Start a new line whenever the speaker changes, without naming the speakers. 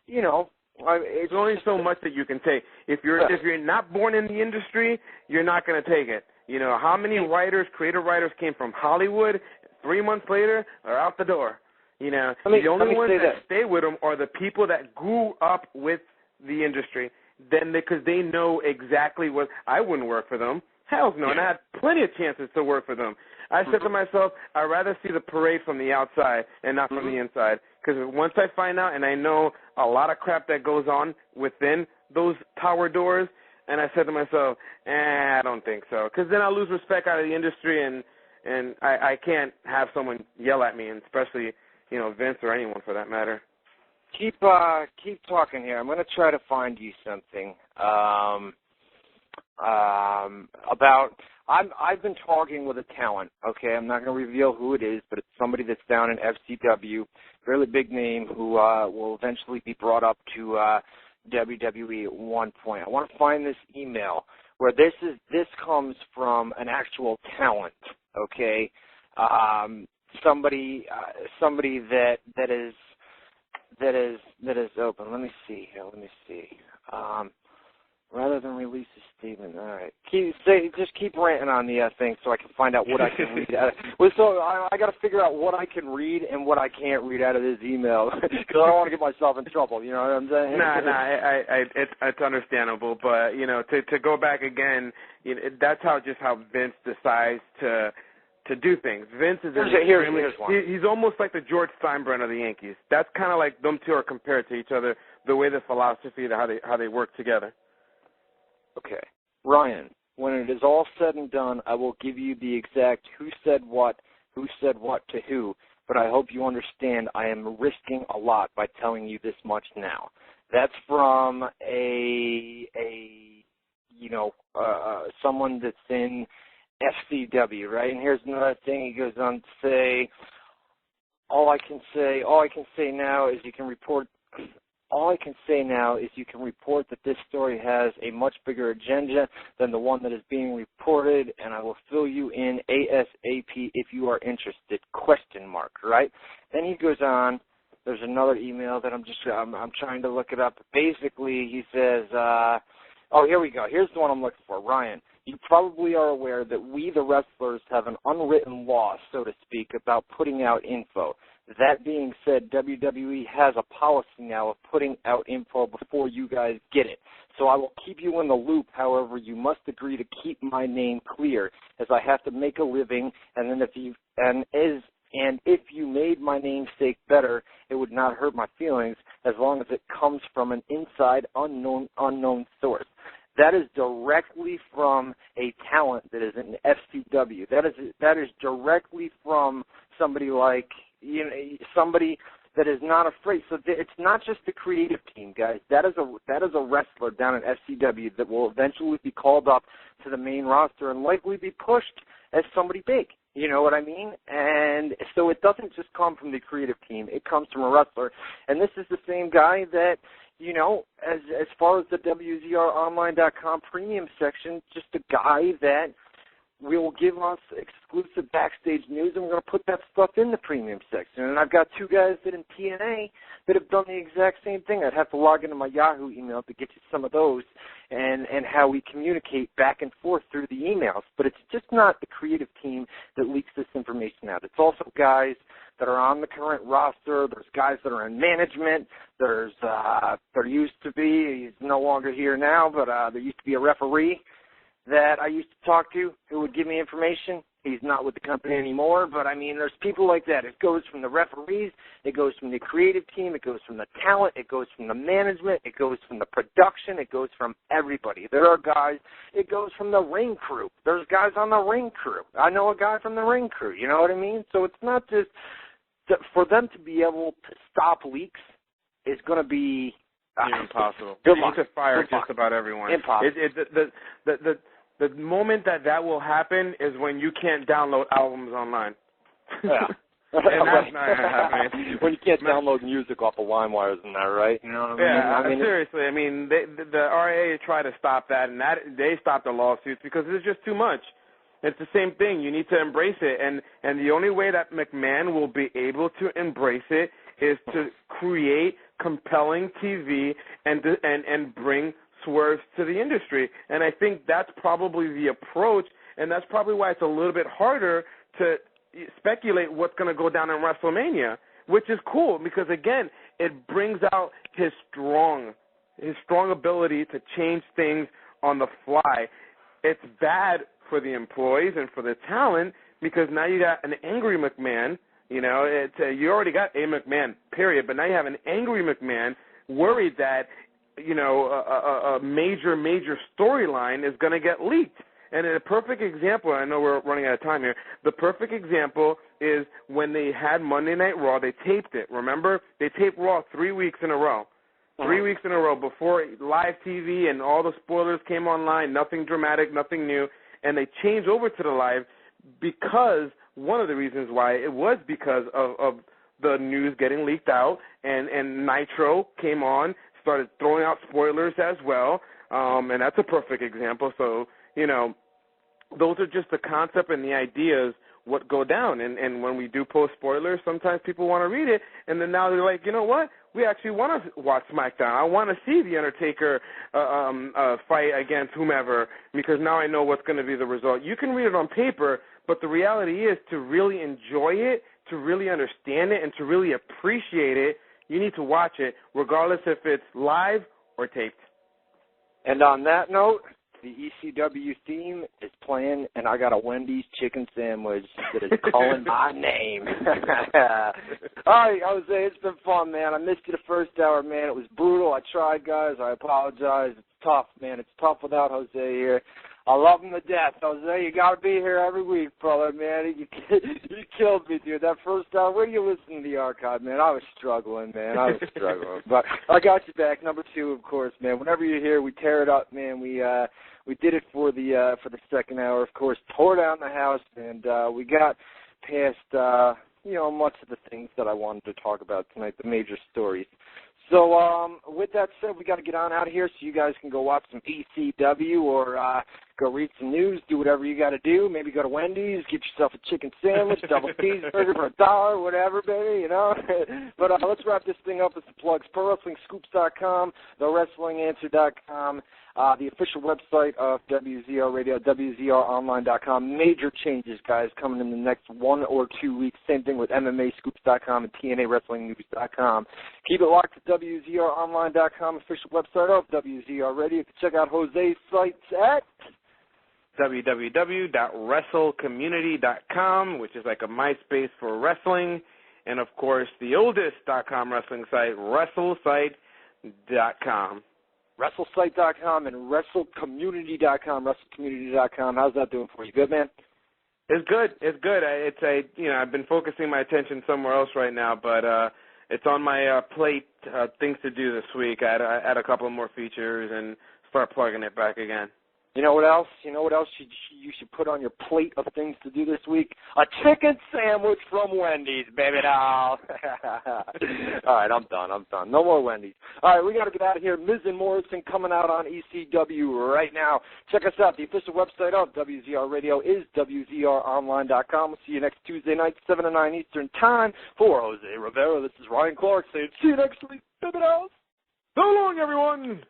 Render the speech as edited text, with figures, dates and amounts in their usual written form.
There's only so much that you can take. If you're not born in the industry, you're not going to take it. How many creative writers came from Hollywood 3 months later are out the door? The only ones that stay with them are the people that grew up with the industry. Because they know exactly what. I wouldn't work for them. Hell no, and I had plenty of chances to work for them. I said to myself, I'd rather see the parade from the outside and not from the inside. Because once I find out and I know a lot of crap that goes on within those power doors, and I said to myself, I don't think so. Because then I'll lose respect out of the industry, and I can't have someone yell at me, and especially, Vince or anyone for that matter.
Keep talking here. I'm going to try to find you something. I've been talking with a talent, okay? I'm not going to reveal who it is, but it's somebody that's down in FCW, fairly big name, who will eventually be brought up to WWE at one point. I want to find this email where this comes from an actual talent, okay? Somebody that is open. Let me see here. Rather than release a statement, all right. Just keep ranting on the thing so I can find out what I can read out of it. So I got to figure out what I can read and what I can't read out of this email because I don't want to get myself in trouble. You know what I'm saying?
It's understandable, but to go back again, that's how Vince decides to do things. Vince is he's almost like the George Steinbrenner of the Yankees. That's kind of like them two are compared to each other, the way the philosophy, how they work together.
Okay. Ryan, when it is all said and done, I will give you the exact who said what to who, but I hope you understand I am risking a lot by telling you this much now. That's from someone that's in FCW, right? And here's another thing. He goes on to say, all I can say now is you can report that this story has a much bigger agenda than the one that is being reported, and I will fill you in ASAP if you are interested, ? Right? Then he goes on. There's another email that I'm trying to look it up. Basically, he says, here we go. Here's the one I'm looking for. Ryan, you probably are aware that we, the wrestlers, have an unwritten law, so to speak, about putting out info. That being said, WWE has a policy now of putting out info before you guys get it. So I will keep you in the loop. However, you must agree to keep my name clear, as I have to make a living. And then if you made my namesake better, it would not hurt my feelings, as long as it comes from an inside unknown source. That is directly from a talent that is in FCW. That is directly from somebody like somebody that is not afraid. So it's not just the creative team, guys. That is a wrestler down in FCW that will eventually be called up to the main roster and likely be pushed as somebody big. You know what I mean? And so it doesn't just come from the creative team. It comes from a wrestler. And this is the same guy that, as far as the WZROnline.com premium section, just a guy that will give us exclusive backstage news, and we're going to put that stuff in the premium section. And I've got two guys that in TNA that have done the exact same thing. I'd have to log into my Yahoo email to get you some of those and how we communicate back and forth through the emails. But it's just not the creative team that leaks this information out. It's also guys that are on the current roster. There's guys that are in management. There used to be, he's no longer here now, but there used to be a referee that I used to talk to who would give me information. He's not with the company anymore, but, there's people like that. It goes from the referees, it goes from the creative team, it goes from the talent, it goes from the management, it goes from the production, it goes from everybody. There are guys, it goes from the ring crew. There's guys on the ring crew. I know a guy from the ring crew, you know what I mean? So it's not just, for them to be able to stop leaks is going to be
impossible.
Good
you
luck.
need to fire
Good
just
luck.
about everyone.
Impossible.
The moment that will happen is when you can't download albums online.
Yeah.
And that's not happening.
When you can't download music off of LimeWire, isn't that right? You know what I mean?
Yeah, seriously. The RAA tried to stop that, and they stopped the lawsuits because it's just too much. It's the same thing. You need to embrace it, and the only way that McMahon will be able to embrace it is to create compelling TV and bring swerves to the industry. And I think that's probably the approach, and that's probably why it's a little bit harder to speculate what's going to go down in WrestleMania, which is cool because, again, it brings out his strong ability to change things on the fly. It's bad for the employees and for the talent because now you got an angry McMahon. You you already got a McMahon, period, but now you have an angry McMahon worried that, a major storyline is going to get leaked. And a perfect example, I know we're running out of time here, the perfect example is when they had Monday Night Raw, they taped it, remember? They taped Raw 3 weeks in a row. 3 weeks in a row before live TV and all the spoilers came online, nothing dramatic, nothing new, and they changed over to the live because one of the reasons why it was because of the news getting leaked out, and Nitro came on, started throwing out spoilers as well, and that's a perfect example. So, those are just the concept and the ideas what go down. And when we do post spoilers, sometimes people want to read it, and then now they're like, you know what? We actually want to watch SmackDown. I want to see The Undertaker fight against whomever because now I know what's going to be the result. You can read it on paper, but the reality is to really enjoy it, to really understand it, and to really appreciate it, you need to watch it regardless if it's live or taped.
And on that note, the ECW theme is playing, and I got a Wendy's chicken sandwich that is calling my name. All right, Jose, it's been fun, man. I missed you the first hour, man. It was brutal. I tried, guys. I apologize. It's tough, man. It's tough without Jose here. I love him to death. Jose, you got to be here every week, brother, man. You killed me, dude. That first hour, where you listening to the archive, man? I was struggling, man. But I got you back. Number 2, of course, man. Whenever you're here, we tear it up, man. We did it for the second hour, of course. Tore down the house, and we got past much of the things that I wanted to talk about tonight, the major stories. So with that said, we got to get on out of here so you guys can go watch some ECW or go read some news, do whatever you got to do. Maybe go to Wendy's, get yourself a chicken sandwich, double cheeseburger for $1, whatever, baby, But let's wrap this thing up with some plugs. ProWrestlingScoops.com, TheWrestlingAnswer.com, the official website of WZR Radio, WZROnline.com. Major changes, guys, coming in the next 1 or 2 weeks. Same thing with MMAScoops.com and TNAWrestlingNews.com. Keep it locked to WZROnline.com, official website of WZR Radio. You can check out Jose's sites at
www.wrestlecommunity.com, which is like a MySpace for wrestling, and of course the oldest .com wrestling site, WrestleSite.com.
WrestleSite.com and WrestleCommunity.com. WrestleCommunity.com. How's that doing for you? Good, man?
It's good. I've been focusing my attention somewhere else right now, but it's on my plate. Things to do this week. I add a couple more features and start plugging it back again.
You know what else? You should put on your plate of things to do this week? A chicken sandwich from Wendy's, baby doll. All right, I'm done. No more Wendy's. All right, we got to get out of here. Miz and Morrison coming out on ECW right now. Check us out. The official website of WZR Radio is WZROnline.com. We'll see you next Tuesday night, 7 to 9 Eastern Time. For Jose Rivera, this is Ryan Clark saying, see you next week, baby dolls.
So long, everyone.